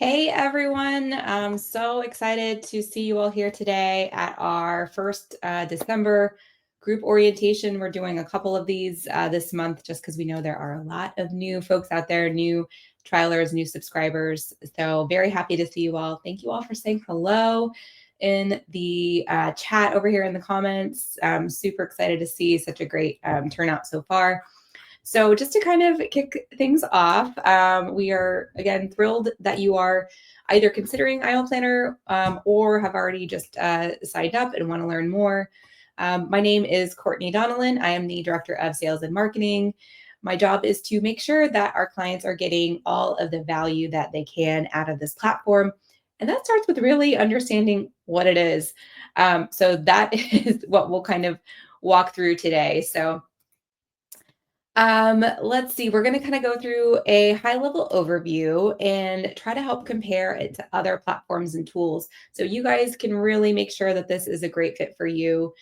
Hey everyone, I'm so excited to see you all here today at our first December group orientation. We're doing a couple of these this month just because we know there are a lot of new folks out there, new trialers, new subscribers. So very happy to see you all. Thank you all for saying hello in the chat over here in the comments. I'm super excited to see such a great turnout so far. So just to kind of kick things off, we are again thrilled that you are either considering IO Planner or have already just signed up and want to learn more. My name is Courtney Donnellan. I am the Director of Sales and Marketing. My job is to make sure that our clients are getting all of the value that they can out of this platform. And that starts with really understanding what it is. So that is what we'll kind of walk through today. So let's see. We're going to kind of go through a high-level overview and try to help compare it to other platforms and tools so you guys can really make sure that this is a great fit for you.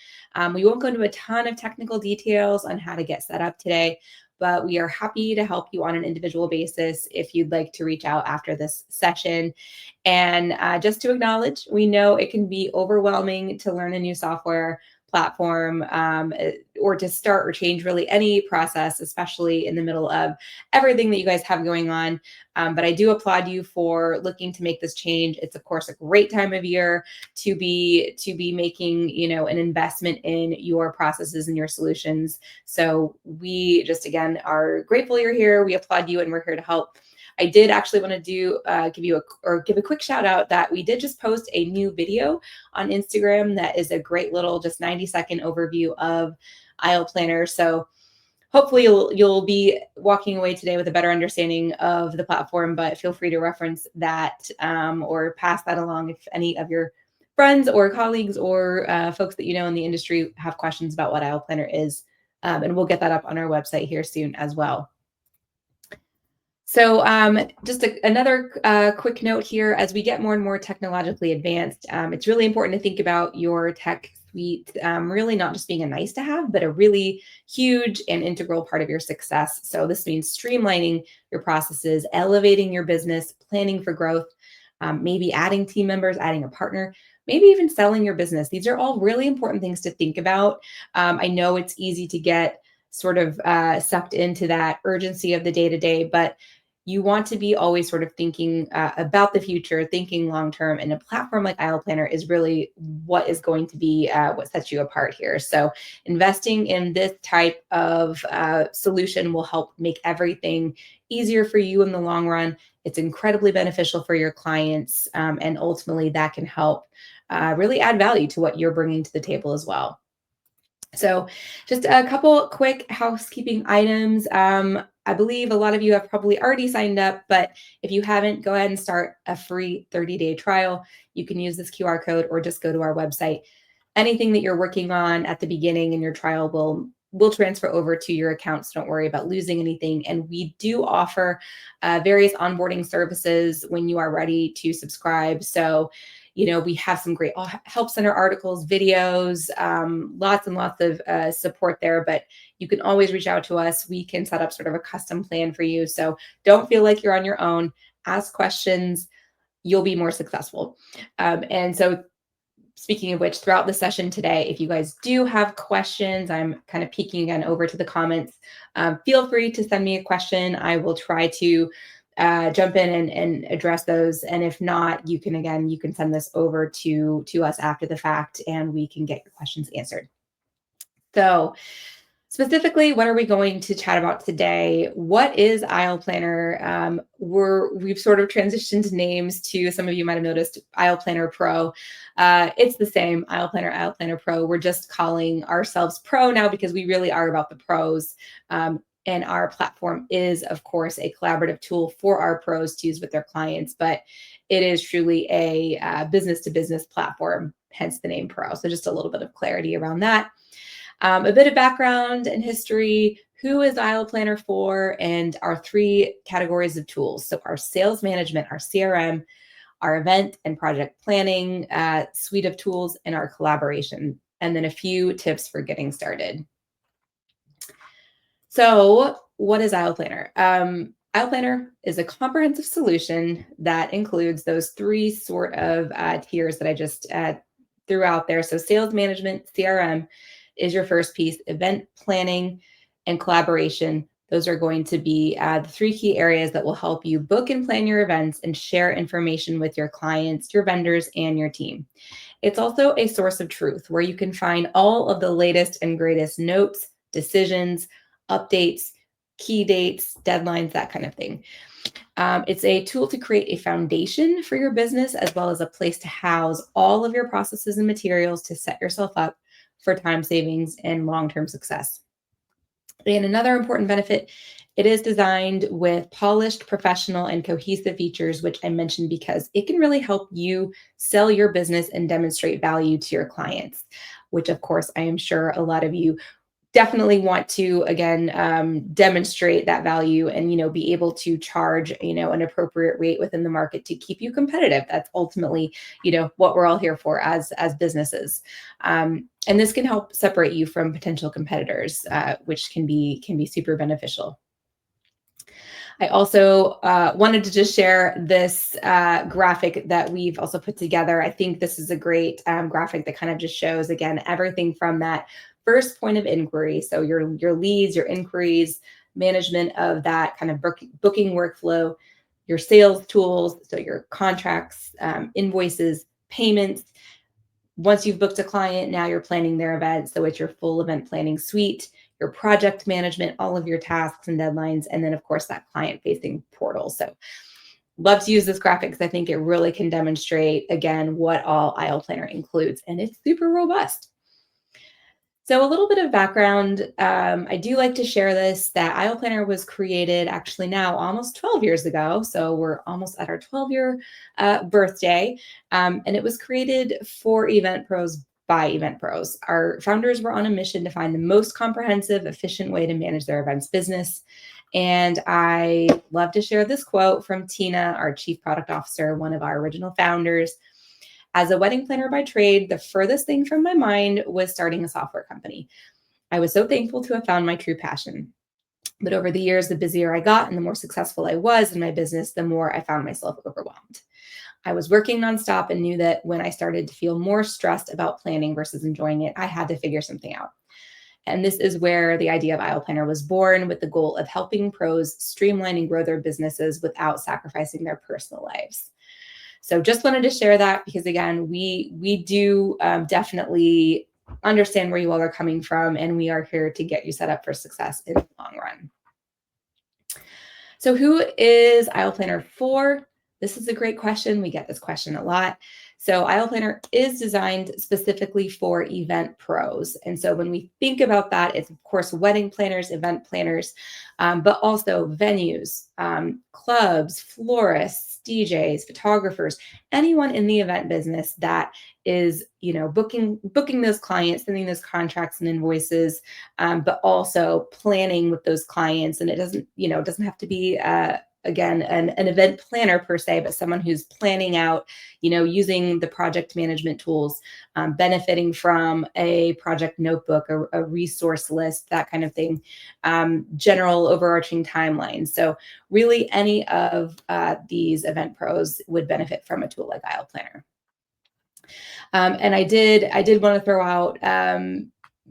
We won't go into a ton of technical details on how to get set up today, but we are happy to help you on an individual basis if you'd like to reach out after this session. And just to acknowledge, we know it can be overwhelming to learn a new software platform or to start or change really any process, especially in the middle of everything that you guys have going on. But I do applaud you for looking to make this change. It's of course a great time of year to be making, an investment in your processes and your solutions. So we just again are grateful you're here. We applaud you and we're here to help. I did actually want to give a quick shout out that we did just post a new video on Instagram that is a great little just 90-second overview of IO Planner. So hopefully you'll be walking away today with a better understanding of the platform, but feel free to reference that or pass that along if any of your friends or colleagues or folks that you know in the industry have questions about what IO Planner is. And we'll get that up on our website here soon as well. So just another quick note here, as we get more and more technologically advanced, it's really important to think about your tech suite really not just being a nice to have, but a really huge and integral part of your success. So this means streamlining your processes, elevating your business, planning for growth, maybe adding team members, adding a partner, maybe even selling your business. These are all really important things to think about. I know it's easy to get sort of sucked into that urgency of the day-to-day, but you want to be always sort of thinking about the future, thinking long-term, and a platform like IO Planner is really what is going to be what sets you apart here. So investing in this type of solution will help make everything easier for you in the long run. It's incredibly beneficial for your clients, and ultimately that can help really add value to what you're bringing to the table as well. So just a couple quick housekeeping items. I believe a lot of you have probably already signed up, but if you haven't, go ahead and start a free 30-day trial. You can use this QR code or just go to our website. Anything that you're working on at the beginning in your trial will transfer over to your account, so don't worry about losing anything. And we do offer various onboarding services when you are ready to subscribe. So we have some great help center articles, videos, lots and lots of support there, but you can always reach out to us. We can set up sort of a custom plan for you. So don't feel like you're on your own. Ask questions. You'll be more successful. And so speaking of which, throughout the session today, if you guys do have questions, I'm kind of peeking again over to the comments. Feel free to send me a question. I will try to jump in and address those. And if not, you can send this over to us after the fact and we can get your questions answered. So specifically, what are we going to chat about today? What is IO Planner? We've sort of transitioned names to, some of you might have noticed, IO Planner Pro. It's the same, IO Planner Pro. We're just calling ourselves Pro now because we really are about the pros. And our platform is, of course, a collaborative tool for our pros to use with their clients, but it is truly a business-to-business platform, hence the name Pro. So just a little bit of clarity around that. A bit of background and history, who is IO Planner for, and our 3 categories of tools. So our sales management, our CRM, our event and project planning suite of tools, and our collaboration, and then a few tips for getting started. So what is IO Planner? Aisle Planner is a comprehensive solution that includes those three sort of tiers that I just threw out there. So sales management, CRM is your first piece, event planning and collaboration. Those are going to be the three key areas that will help you book and plan your events and share information with your clients, your vendors, and your team. It's also a source of truth where you can find all of the latest and greatest notes, decisions, updates, key dates, deadlines, that kind of thing. It's a tool to create a foundation for your business, as well as a place to house all of your processes and materials to set yourself up for time savings and long term success. And another important benefit, it is designed with polished, professional, and cohesive features, which I mentioned because it can really help you sell your business and demonstrate value to your clients, which, of course, I am sure a lot of you definitely want to again demonstrate that value and be able to charge an appropriate rate within the market to keep you competitive. That's ultimately what we're all here for as businesses, and this can help separate you from potential competitors, which can be super beneficial. I also wanted to just share this graphic that we've also put together. I think this is a great graphic that kind of just shows, again, everything from that first point of inquiry. So your leads, your inquiries, management of that kind of booking workflow, your sales tools, so your contracts, invoices, payments. Once you've booked a client, now you're planning their event. So it's your full event planning suite, your project management, all of your tasks and deadlines, and then, of course, that client facing portal. So love to use this graphic because I think it really can demonstrate, again, what all Aisle Planner includes, and it's super robust. So a little bit of background, I do like to share this, that Aisle Planner was created actually now almost 12 years ago. So we're almost at our 12-year birthday. And it was created for event pros by event pros. Our founders were on a mission to find the most comprehensive, efficient way to manage their events business. And I love to share this quote from Tina, our Chief Product Officer, one of our original founders. As a wedding planner by trade, the furthest thing from my mind was starting a software company. I was so thankful to have found my true passion. But over the years, the busier I got and the more successful I was in my business, the more I found myself overwhelmed. I was working nonstop and knew that when I started to feel more stressed about planning versus enjoying it, I had to figure something out. And this is where the idea of Aisle Planner was born, with the goal of helping pros streamline and grow their businesses without sacrificing their personal lives. So just wanted to share that because, again, we do definitely understand where you all are coming from, and we are here to get you set up for success in the long run. So who is Aisle Planner for? This is a great question. We get this question a lot. So Aisle Planner is designed specifically for event pros. And so when we think about that, it's, of course, wedding planners, event planners, but also venues, clubs, florists, DJs, photographers, anyone in the event business that is, booking those clients, sending those contracts and invoices, but also planning with those clients. And it doesn't have to be again, an event planner per se, but someone who's planning out, using the project management tools, benefiting from a project notebook, a resource list, that kind of thing, general overarching timelines. So really any of these event pros would benefit from a tool like Aisle Planner. And I did want to throw out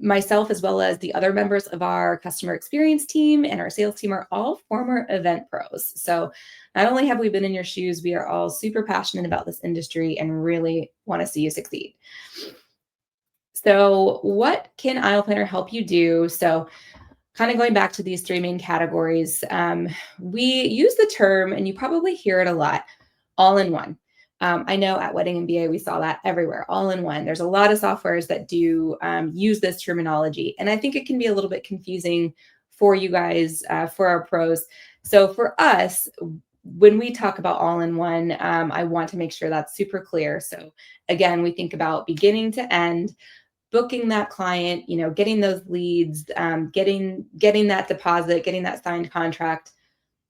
myself, as well as the other members of our customer experience team and our sales team, are all former event pros. So not only have we been in your shoes, we are all super passionate about this industry and really want to see you succeed. So what can Aisle Planner help you do? So kind of going back to these three main categories, we use the term, and you probably hear it a lot, all in one. I know at Wedding MBA, we saw that everywhere, all in one. There's a lot of softwares that do use this terminology. And I think it can be a little bit confusing for you guys, for our pros. So for us, when we talk about all in one, I want to make sure that's super clear. So again, we think about beginning to end, booking that client, getting those leads, getting that deposit, getting that signed contract,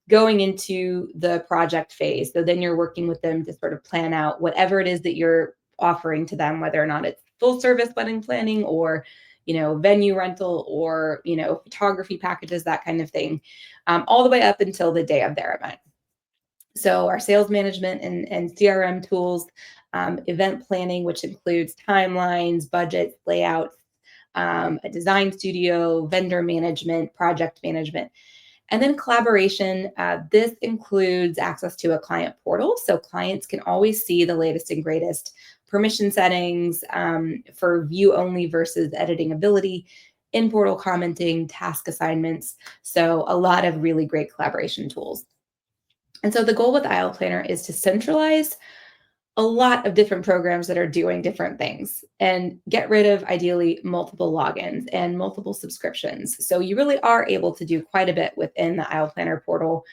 going into the project phase. So then you're working with them to sort of plan out whatever it is that you're offering to them, whether or not it's full service wedding planning or, venue rental or, photography packages, that kind of thing, all the way up until the day of their event. So our sales management and CRM tools, event planning, which includes timelines, budgets, layouts, a design studio, vendor management, project management. And then collaboration, this includes access to a client portal. So clients can always see the latest and greatest permission settings for view only versus editing ability, in portal commenting, task assignments. So a lot of really great collaboration tools. And so the goal with Aisle Planner is to centralize a lot of different programs that are doing different things and get rid of ideally multiple logins and multiple subscriptions. So you really are able to do quite a bit within the Aisle Planner portal.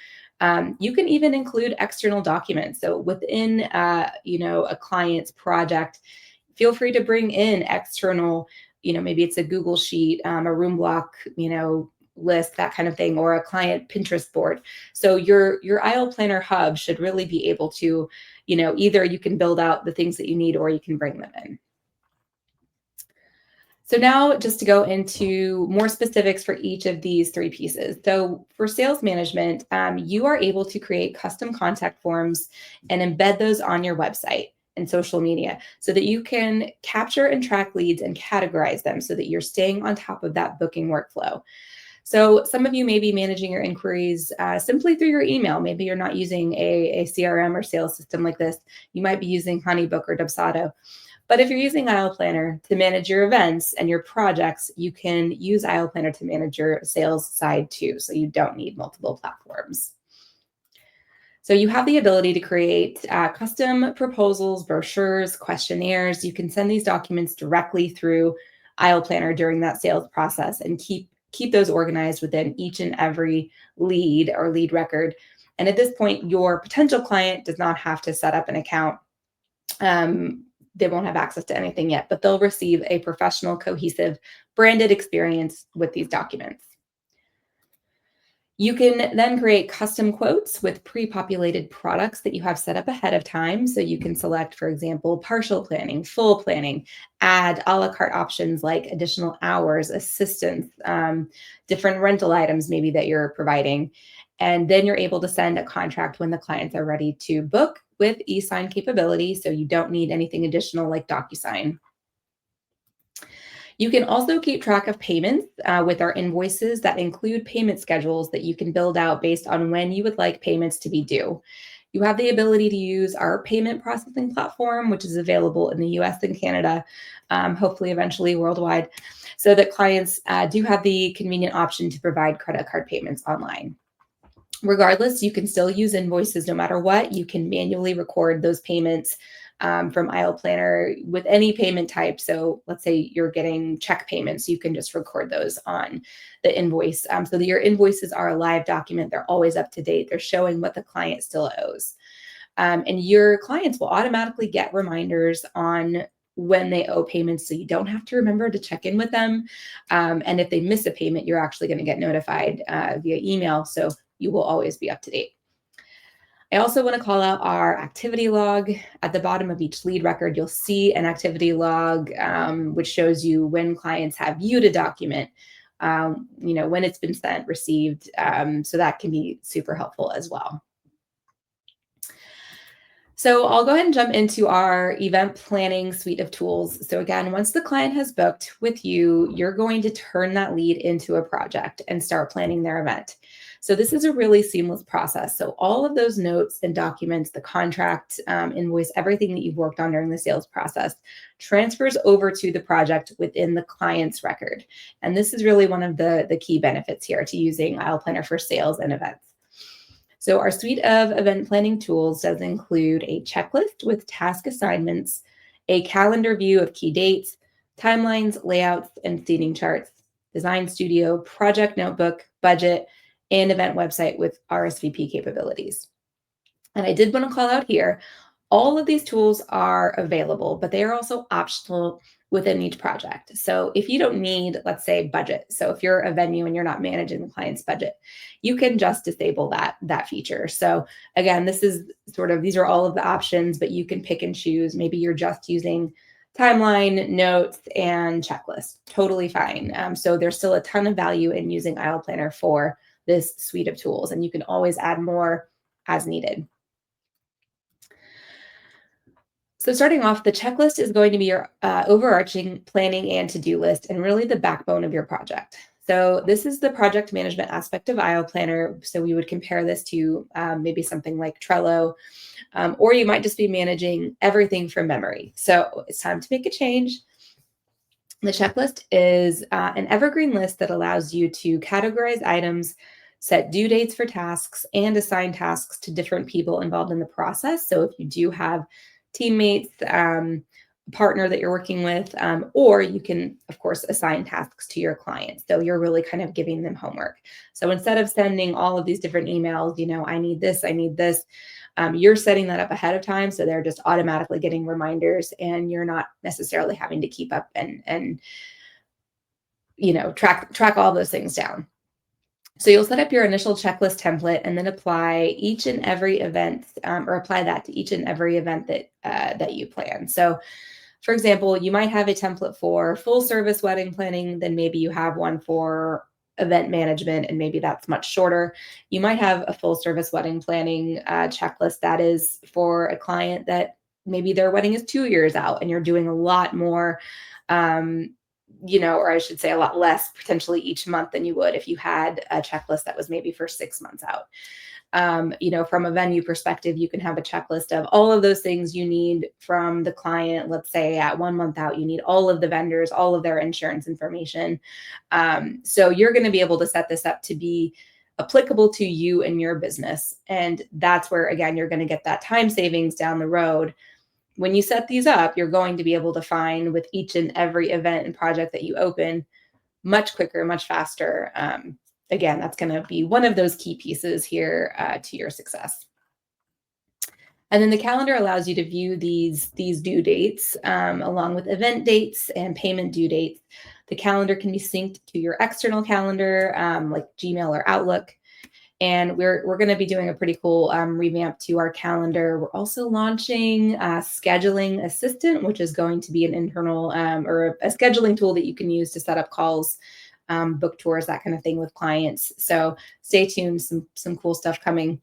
You can even include external documents. So within, a client's project, feel free to bring in external, maybe it's a Google Sheet, a room block, list, that kind of thing, or a client Pinterest board. So your Aisle Planner hub should really be able to, either you can build out the things that you need or you can bring them in. So now just to go into more specifics for each of these three pieces. So for sales management, you are able to create custom contact forms and embed those on your website and social media so that you can capture and track leads and categorize them so that you're staying on top of that booking workflow. So some of you may be managing your inquiries simply through your email. Maybe you're not using a CRM or sales system like this. You might be using Honeybook or Dubsado. But if you're using Aisle Planner to manage your events and your projects, you can use Aisle Planner to manage your sales side too. So you don't need multiple platforms. So you have the ability to create custom proposals, brochures, questionnaires. You can send these documents directly through Aisle Planner during that sales process and keep those organized within each and every lead or lead record. And at this point, your potential client does not have to set up an account. They won't have access to anything yet, but they'll receive a professional, cohesive, branded experience with these documents. You can then create custom quotes with pre-populated products that you have set up ahead of time. So you can select, for example, partial planning, full planning, add a la carte options like additional hours, assistance, different rental items maybe that you're providing. And then you're able to send a contract when the clients are ready to book with e-sign capability. So you don't need anything additional like DocuSign. You can also keep track of payments with our invoices that include payment schedules that you can build out based on when you would like payments to be due. You have the ability to use our payment processing platform, which is available in the US and Canada, hopefully eventually worldwide, so that clients do have the convenient option to provide credit card payments online. Regardless, you can still use invoices no matter what. You can manually record those payments from Aisle Planner with any payment type. So let's say you're getting check payments, you can just record those on the invoice so that your invoices are a live document. They're always up to date. They're showing what the client still owes. And your clients will automatically get reminders on when they owe payments, so you don't have to remember to check in with them. And if they miss a payment, you're actually going to get notified via email. So you will always be up to date. I also want to call out our activity log. At the bottom of each lead record, you'll see an activity log, which shows you when clients have viewed a document, when it's been sent, received. So that can be super helpful as well. So I'll go ahead and jump into our event planning suite of tools. So again, once the client has booked with you, you're going to turn that lead into a project and start planning their event. So this is a really seamless process. So all of those notes and documents, the contract, invoice, everything that you've worked on during the sales process transfers over to the project within the client's record. And this is really one of the key benefits here to using Aisle Planner for sales and events. So our suite of event planning tools does include a checklist with task assignments, a calendar view of key dates, timelines, layouts, and seating charts, design studio, project notebook, budget, and event website with RSVP capabilities. And I did want to call out here, all of these tools are available, but they are also optional within each project. So if you don't need, let's say, budget, so if you're a venue and you're not managing the client's budget, you can just disable that feature. So again, these are all of the options, but you can pick and choose. Maybe you're just using timeline, notes, and checklist. Totally fine. So there's still a ton of value in using Aisle Planner for this suite of tools, and you can always add more as needed. So starting off, the checklist is going to be your overarching planning and to-do list and really the backbone of your project. So this is the project management aspect of Aisle Planner. So we would compare this to maybe something like Trello, or you might just be managing everything from memory. So it's time to make a change. The checklist is an evergreen list that allows you to categorize items, set due dates for tasks, and assign tasks to different people involved in the process. So if you do have teammates, partner that you're working with, or you can, of course, assign tasks to your clients. So you're really kind of giving them homework. So instead of sending all of these different emails, I need this, you're setting that up ahead of time. So they're just automatically getting reminders and you're not necessarily having to keep up and track all those things down. So you'll set up your initial checklist template and then apply each and every event, or apply that to each and every event that you plan. So, for example, you might have a template for full service wedding planning, then maybe you have one for event management, and maybe that's much shorter. You might have a full service wedding planning checklist that is for a client that maybe their wedding is 2 years out, and you're doing a lot more. Or I should say a lot less potentially each month than you would if you had a checklist that was maybe for 6 months out. From a venue perspective, you can have a checklist of all of those things you need from the client. Let's say at 1 month out, you need all of the vendors, all of their insurance information. So you're going to be able to set this up to be applicable to you and your business. And that's where, again, you're going to get that time savings down the road. When you set these up, you're going to be able to find with each and every event and project that you open much quicker, much faster. Again, that's going to be one of those key pieces here to your success. And then the calendar allows you to view these due dates along with event dates and payment due dates. The calendar can be synced to your external calendar like Gmail or Outlook. And we're going to be doing a pretty cool revamp to our calendar. We're also launching Scheduling Assistant, which is going to be an internal or a scheduling tool that you can use to set up calls, book tours, that kind of thing with clients. So stay tuned, some cool stuff coming.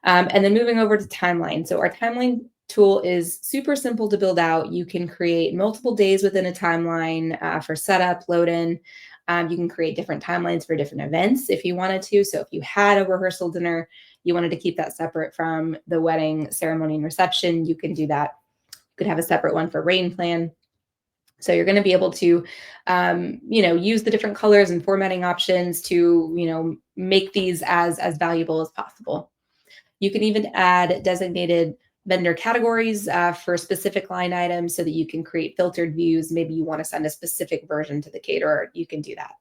And then moving over to Timeline. So our Timeline tool is super simple to build out. You can create multiple days within a timeline for setup, load in. You can create different timelines for different events if you wanted to. So if you had a rehearsal dinner, you wanted to keep that separate from the wedding ceremony and reception, you can do that. You could have a separate one for rain plan. So you're going to be able to, use the different colors and formatting options to, make these as valuable as possible. You can even add designated vendor categories for specific line items so that you can create filtered views. Maybe you want to send a specific version to the caterer. You can do that.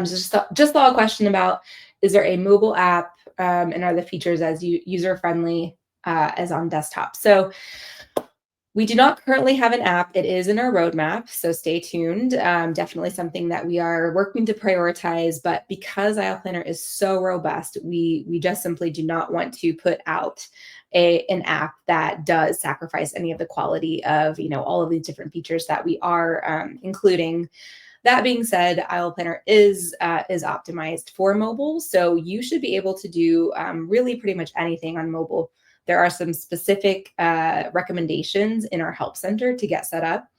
Just saw a question about, is there a mobile app and are the features as user-friendly as on desktop? So we do not currently have an app. It is in our roadmap, so stay tuned. Definitely something that we are working to prioritize, but because Aisle Planner is so robust, we just simply do not want to put out an app that does sacrifice any of the quality of all of these different features that we are including. That being said, Aisle Planner is optimized for mobile, so you should be able to do really pretty much anything on mobile. There are some specific recommendations in our help center to get set up.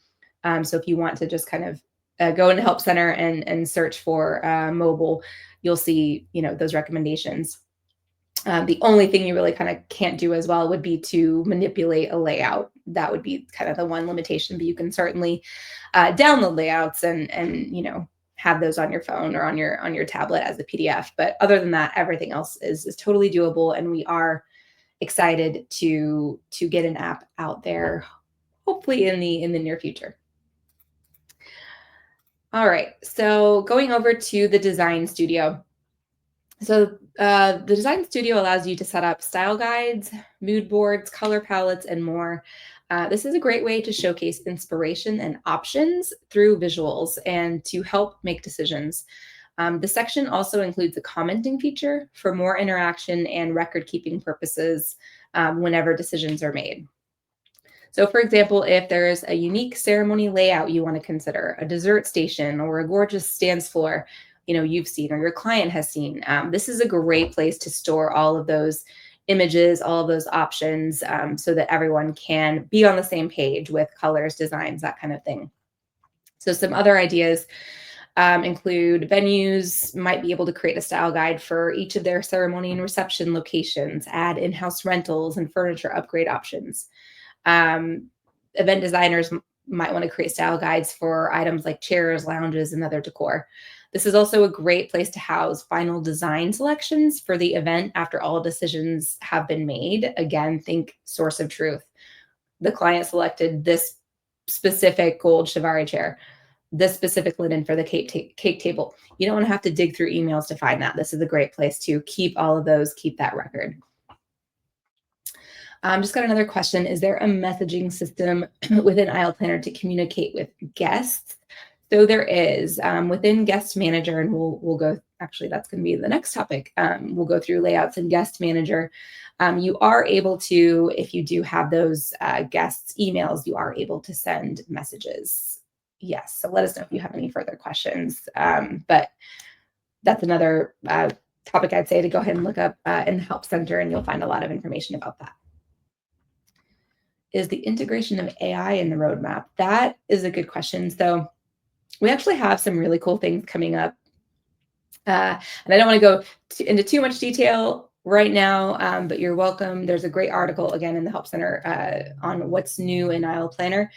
So if you want to just kind of go into help center and search for mobile, you'll see those recommendations. The only thing you really kind of can't do as well would be to manipulate a layout. That would be kind of the one limitation, but you can certainly download layouts and have those on your phone or on your tablet as a PDF. But other than that, everything else is totally doable, and we are excited to get an app out there, hopefully in the near future. All right, so going over to the Design Studio. So the Design Studio allows you to set up style guides, mood boards, color palettes, and more. This is a great way to showcase inspiration and options through visuals and to help make decisions. The section also includes a commenting feature for more interaction and record-keeping purposes whenever decisions are made. So for example, if there's a unique ceremony layout you want to consider, a dessert station or a gorgeous dance floor, you've seen or your client has seen, this is a great place to store all of those images, all of those options, so that everyone can be on the same page with colors, designs, that kind of thing. So some other ideas include venues might be able to create a style guide for each of their ceremony and reception locations, add in-house rentals and furniture upgrade options. Event designers might want to create style guides for items like chairs, lounges, and other decor. This is also a great place to house final design selections for the event after all decisions have been made. Again, think source of truth. The client selected this specific gold Chiavari chair, this specific linen for the cake table. You don't want to have to dig through emails to find that. This is a great place to keep all of those, keep that record. Just got another question. Is there a messaging system within Aisle Planner to communicate with guests? So there is within Guest Manager, and we'll go, actually, that's going to be the next topic. We'll go through layouts in Guest Manager. You are able to, if you do have those guests' emails, you are able to send messages. Yes, so let us know if you have any further questions. But that's another topic I'd say to go ahead and look up in the Help Center, and you'll find a lot of information about that. Is the integration of AI in the roadmap? That is a good question. So we actually have some really cool things coming up. And I don't want to go into too much detail right now, but you're welcome. There's a great article, again, in the Help Center on what's new in Aisle Planner.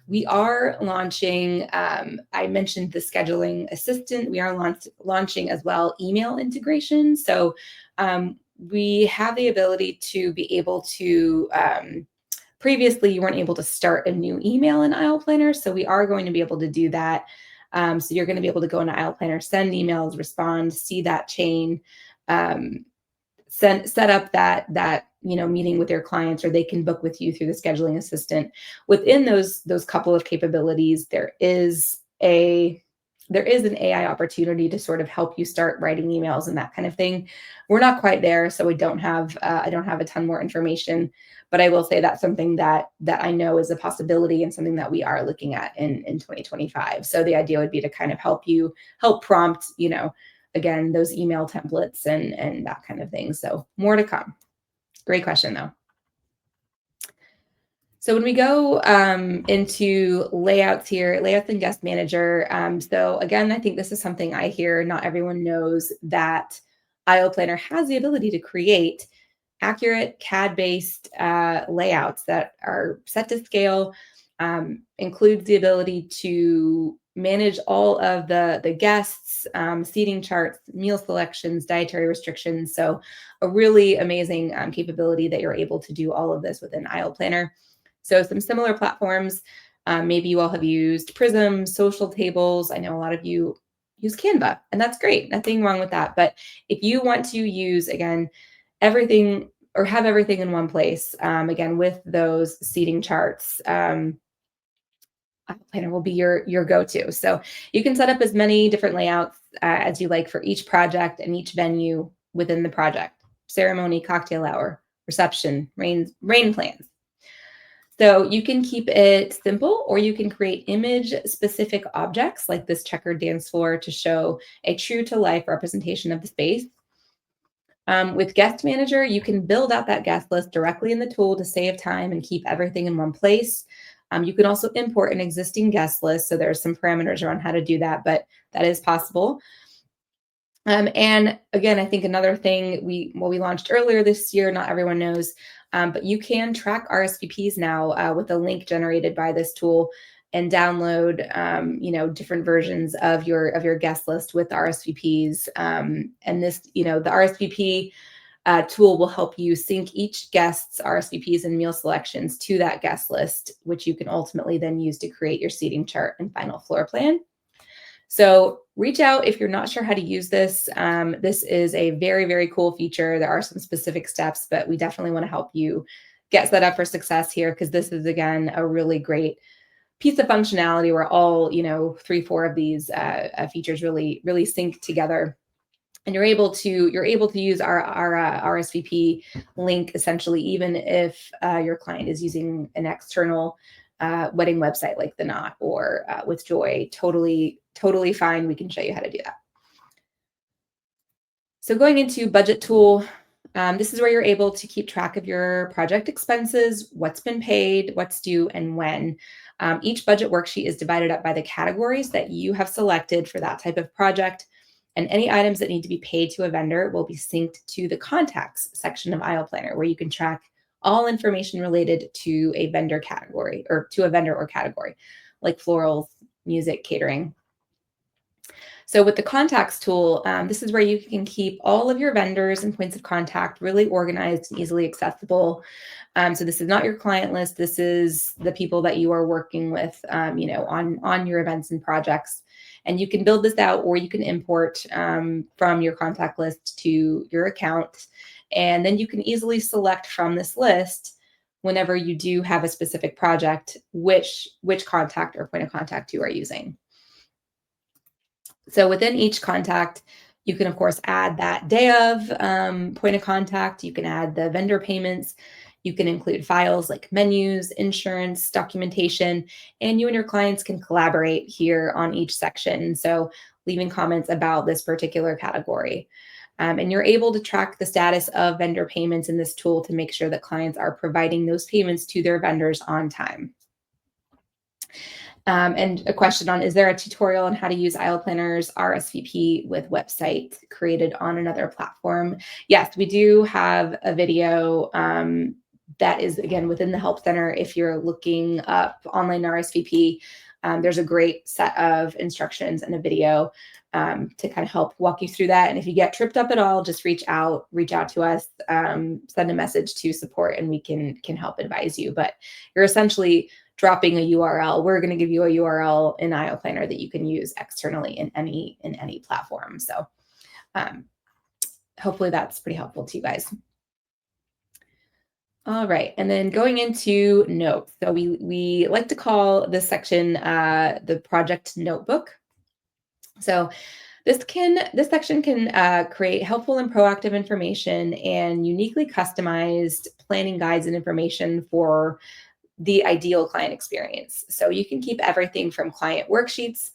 We are launching, I mentioned the scheduling assistant. We are launching as well email integration. So we have the ability to be able to, previously you weren't able to start a new email in Aisle Planner. So we are going to be able to do that. So you're going to be able to go into Aisle Planner, send emails, respond, see that chain, set up that meeting with your clients, or they can book with you through the scheduling assistant. Within those couple of capabilities, there is an AI opportunity to sort of help you start writing emails and that kind of thing. We're not quite there, so I don't have a ton more information, but I will say that's something that I know is a possibility and something that we are looking at in 2025. So the idea would be to kind of help prompt, again, those email templates and that kind of thing. So more to come. Great question, though. So when we go into layouts here, layouts in Guest Manager. So again, I think this is something I hear not everyone knows, that Aisle Planner has the ability to create accurate CAD-based layouts that are set to scale, includes the ability to manage all of the guests, seating charts, meal selections, dietary restrictions. So a really amazing capability that you're able to do all of this within Aisle Planner. So some similar platforms, maybe you all have used Prism, Social Tables. I know a lot of you use Canva, and that's great. Nothing wrong with that. But if you want to use, again, everything or have everything in one place, again, with those seating charts, Aisle Planner will be your go-to. So you can set up as many different layouts as you like for each project and each venue within the project: ceremony, cocktail hour, reception, rain plans. So you can keep it simple, or you can create image-specific objects like this checkered dance floor to show a true-to-life representation of the space. With Guest Manager, you can build out that guest list directly in the tool to save time and keep everything in one place. You can also import an existing guest list. So there's some parameters around how to do that, but that is possible. And again, I think another thing we launched earlier this year, not everyone knows, but you can track RSVPs now with a link generated by this tool, and download different versions of your guest list with RSVPs. And this, the RSVP tool will help you sync each guest's RSVPs and meal selections to that guest list, which you can ultimately then use to create your seating chart and final floor plan. So reach out if you're not sure how to use this. This is a very, very cool feature. There are some specific steps, but we definitely want to help you get set up for success here, because this is, again, a really great piece of functionality where all, 3-4 of these features really, really sync together. And you're able to use our RSVP link essentially, even if your client is using an external wedding website like The Knot or with Joy. Totally fine. We can show you how to do that. So going into budget tool, this is where you're able to keep track of your project expenses, what's been paid, what's due, and when. Each budget worksheet is divided up by the categories that you have selected for that type of project. And any items that need to be paid to a vendor will be synced to the contacts section of Aisle Planner, where you can track all information related to a vendor category or to a vendor or category, like florals, music, catering. So with the contacts tool, this is where you can keep all of your vendors and points of contact really organized and easily accessible. So this is not your client list. This is the people that you are working with, on your events and projects. And you can build this out, or you can import from your contact list to your account. And then you can easily select from this list, whenever you do have a specific project, which contact or point of contact you are using. So within each contact, you can, of course, add that day of point of contact. You can add the vendor payments. You can include files like menus, insurance, documentation, and you and your clients can collaborate here on each section. So leaving comments about this particular category. And you're able to track the status of vendor payments in this tool to make sure that clients are providing those payments to their vendors on time. And a question on, is there a tutorial on how to use Aisle Planner's RSVP with website created on another platform? Yes, we do have a video that is, again, within the Help Center. If you're looking up online RSVP, there's a great set of instructions and a video to kind of help walk you through that. And if you get tripped up at all, just reach out to us, send a message to support, and we can help advise you. But you're essentially dropping a URL. We're going to give you a URL in Aisle Planner that you can use externally in any platform. So hopefully that's pretty helpful to you guys. All right, and then going into notes. So we like to call this section the project notebook. So this section can create helpful and proactive information and uniquely customized planning guides and information for the ideal client experience. So you can keep everything from client worksheets,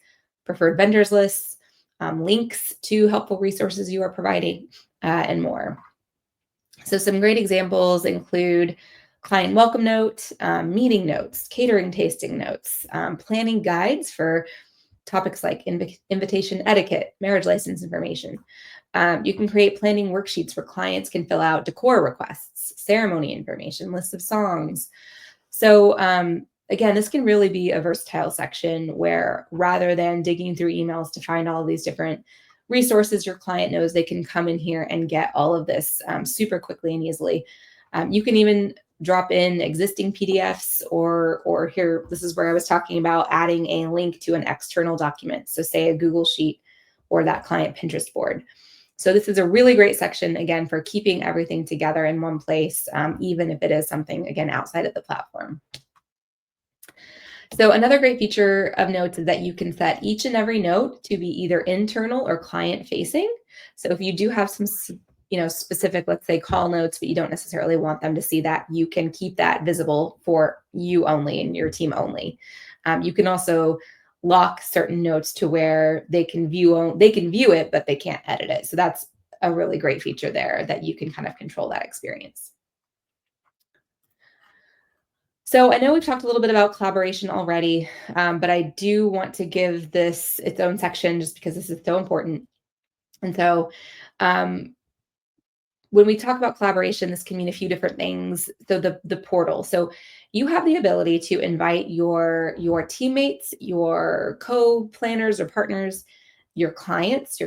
preferred vendors lists, links to helpful resources you are providing, and more. So some great examples include client welcome note, meeting notes, catering tasting notes, planning guides for topics like invitation etiquette, marriage license information. You can create planning worksheets where clients can fill out decor requests, ceremony information, lists of songs. So again, this can really be a versatile section where, rather than digging through emails to find all of these different resources, your client knows they can come in here and get all of this super quickly and easily. You can even drop in existing PDFs, or here, this is where I was talking about adding a link to an external document. So say a Google Sheet or that client Pinterest board. So this is a really great section, again, for keeping everything together in one place, even if it is something, again, outside of the platform. So another great feature of notes is that you can set each and every note to be either internal or client facing. So if you do have some specific, let's say, call notes, but you don't necessarily want them to see that, you can keep that visible for you only and your team only. You can also lock certain notes to where they can view it, but they can't edit it. So that's a really great feature there, that you can kind of control that experience. So I know we've talked a little bit about collaboration already, but I do want to give this its own section just because this is so important. And so when we talk about collaboration, this can mean a few different things. So the portal. So you have the ability to invite your teammates, your co-planners or partners, your client's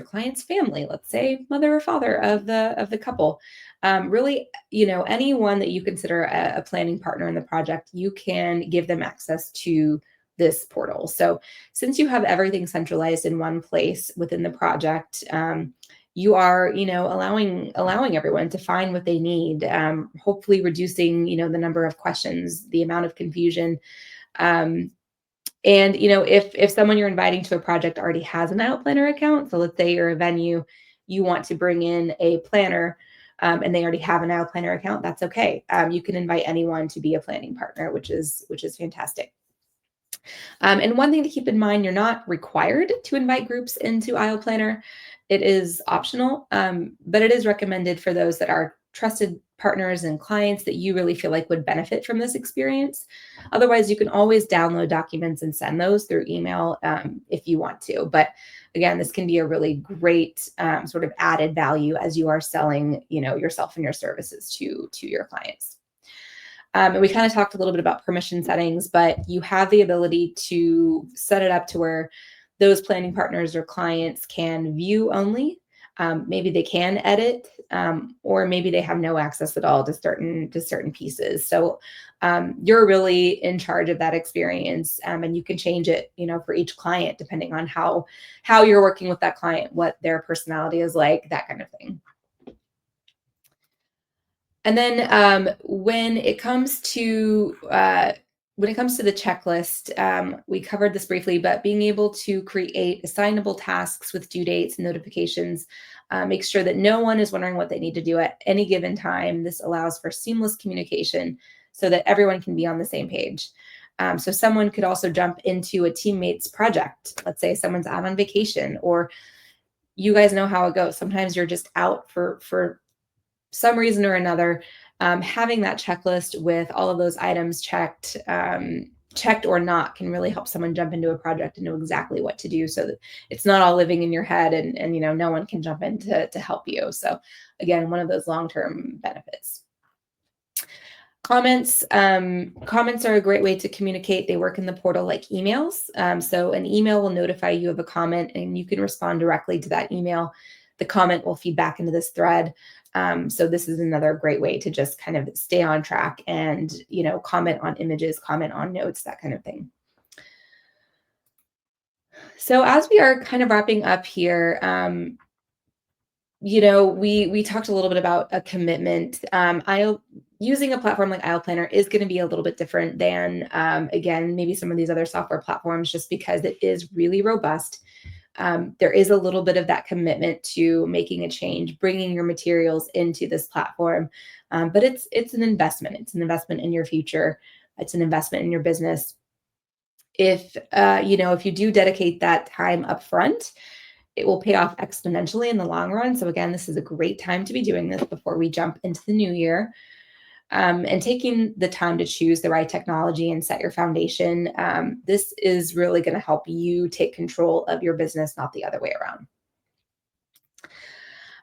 family, let's say mother or father of the couple. Really, anyone that you consider a planning partner in the project, you can give them access to this portal. So since you have everything centralized in one place within the project, you are, allowing everyone to find what they need, hopefully reducing, the number of questions, the amount of confusion. And, if someone you're inviting to a project already has an Aisle Planner account, so let's say you're a venue, you want to bring in a planner and they already have an IO Planner account, that's okay. You can invite anyone to be a planning partner, which is fantastic. And one thing to keep in mind, you're not required to invite groups into IO Planner. It is optional, but it is recommended for those that are trusted partners and clients that you really feel like would benefit from this experience. Otherwise, you can always download documents and send those through email if you want to. But again, this can be a really great sort of added value as you are selling, yourself and your services to your clients. And we kind of talked a little bit about permission settings, but you have the ability to set it up to where those planning partners or clients can view only. Maybe they can edit, or maybe they have no access at all to certain pieces. So you're really in charge of that experience, and you can change it, for each client depending on how you're working with that client, what their personality is like, that kind of thing. And then when it comes to the checklist, we covered this briefly, but being able to create assignable tasks with due dates and notifications makes sure that no one is wondering what they need to do at any given time. This allows for seamless communication so that everyone can be on the same page. So someone could also jump into a teammate's project. Let's say someone's out on vacation, or you guys know how it goes. Sometimes you're just out for some reason or another. Having that checklist with all of those items checked or not can really help someone jump into a project and know exactly what to do, so that it's not all living in your head and no one can jump in to help you. So again, one of those long-term benefits. Comments are a great way to communicate. They work in the portal like emails. So an email will notify you of a comment and you can respond directly to that email. The comment will feed back into this thread. So this is another great way to just kind of stay on track and, comment on images, comment on notes, that kind of thing. So as we are kind of wrapping up here, we talked a little bit about a commitment. Using a platform like IO Planner is going to be a little bit different than, again, maybe some of these other software platforms, just because it is really robust. There is a little bit of that commitment to making a change, bringing your materials into this platform. But it's an investment. It's an investment in your future. It's an investment in your business. If you do dedicate that time up front, it will pay off exponentially in the long run. So again, this is a great time to be doing this before we jump into the new year. And taking the time to choose the right technology and set your foundation. This is really going to help you take control of your business, not the other way around.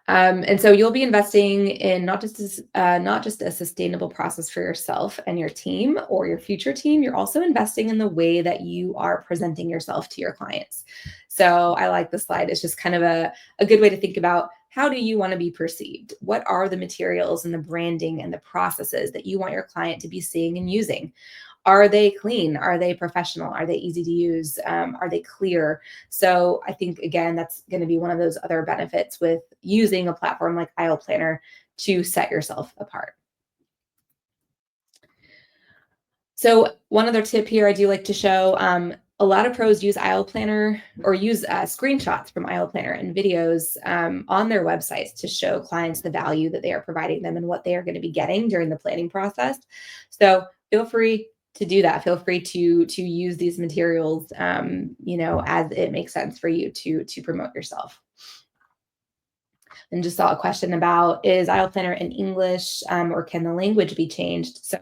And so you'll be investing in not just a sustainable process for yourself and your team or your future team. You're also investing in the way that you are presenting yourself to your clients. So I like this slide. It's just kind of a good way to think about, how do you want to be perceived? What are the materials and the branding and the processes that you want your client to be seeing and using? Are they clean? Are they professional? Are they easy to use? Are they clear? So I think, again, that's going to be one of those other benefits with using a platform like IO Planner to set yourself apart. So one other tip here I do like to show, a lot of pros use IO Planner or use screenshots from IO Planner and videos on their websites to show clients the value that they are providing them and what they are going to be getting during the planning process. So feel free to do that. Feel free to use these materials, as it makes sense for you to promote yourself. And just saw a question about, is IO Planner in English or can the language be changed? So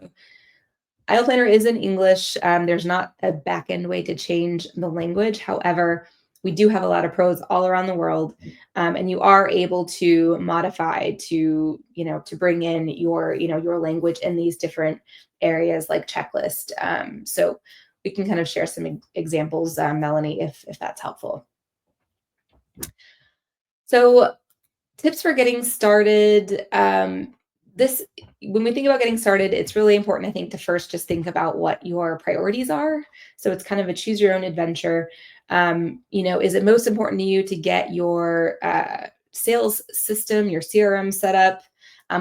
IO Planner is in English. There's not a back-end way to change the language. However, we do have a lot of pros all around the world, and you are able to modify to bring in your language in these different areas like checklist. So we can kind of share some examples, Melanie, if that's helpful. So tips for getting started. When we think about getting started, it's really important, I think, to first just think about what your priorities are. So it's kind of a choose your own adventure. Is it most important to you to get your sales system, your CRM set up?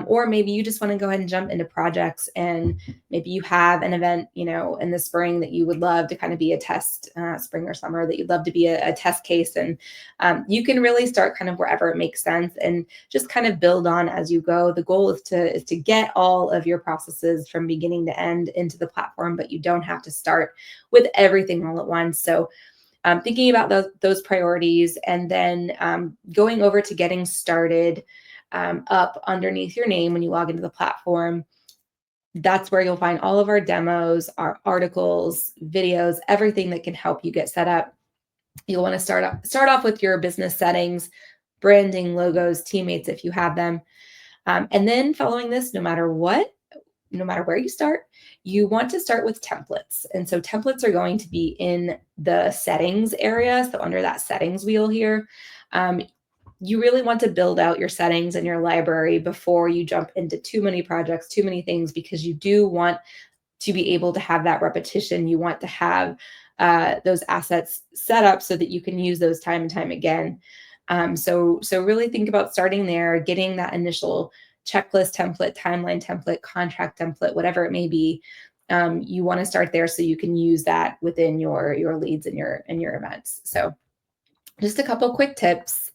Or maybe you just want to go ahead and jump into projects, and maybe you have an event, in the spring that you would love to kind of be a test, spring or summer, that you'd love to be a test case. And you can really start kind of wherever it makes sense and just kind of build on as you go. The goal is to get all of your processes from beginning to end into the platform, but you don't have to start with everything all at once. So thinking about those priorities, and then going over to getting started up underneath your name when you log into the platform. That's where you'll find all of our demos, our articles, videos, everything that can help you get set up. You'll want to start off with your business settings, branding, logos, teammates if you have them. And then following this, no matter where you start, you want to start with templates. And so templates are going to be in the settings area. So under that settings wheel here, you really want to build out your settings and your library before you jump into too many projects, too many things, because you do want to be able to have that repetition. You want to have those assets set up so that you can use those time and time again. So really think about starting there, getting that initial checklist template, timeline template, contract template, whatever it may be. You want to start there so you can use that within your leads and your events. So just a couple quick tips.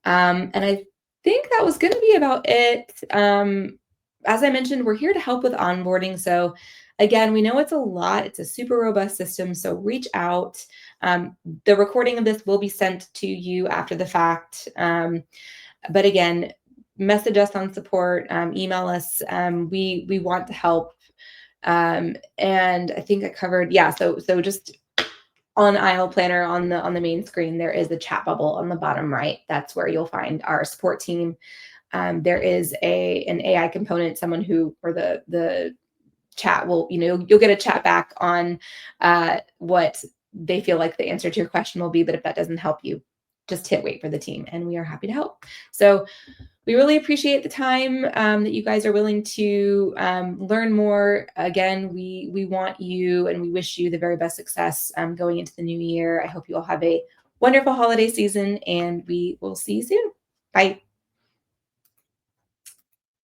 And I think that was going to be about it. As I mentioned, we're here to help with onboarding. So again, we know it's a lot. It's a super robust system. So reach out. The recording of this will be sent to you after the fact. But again, message us on support, email us. We want to help. And I think I covered, yeah. So just on IL Planner on the main screen, there is a chat bubble on the bottom right. That's where you'll find our support team. There is an AI component, someone who, or the chat will, you'll get a chat back on what they feel like the answer to your question will be. But if that doesn't help you, just hit wait for the team, and we are happy to help. So we really appreciate the time that you guys are willing to learn more. Again, we want you, and we wish you the very best success going into the new year. I hope you all have a wonderful holiday season, and we will see you soon. Bye.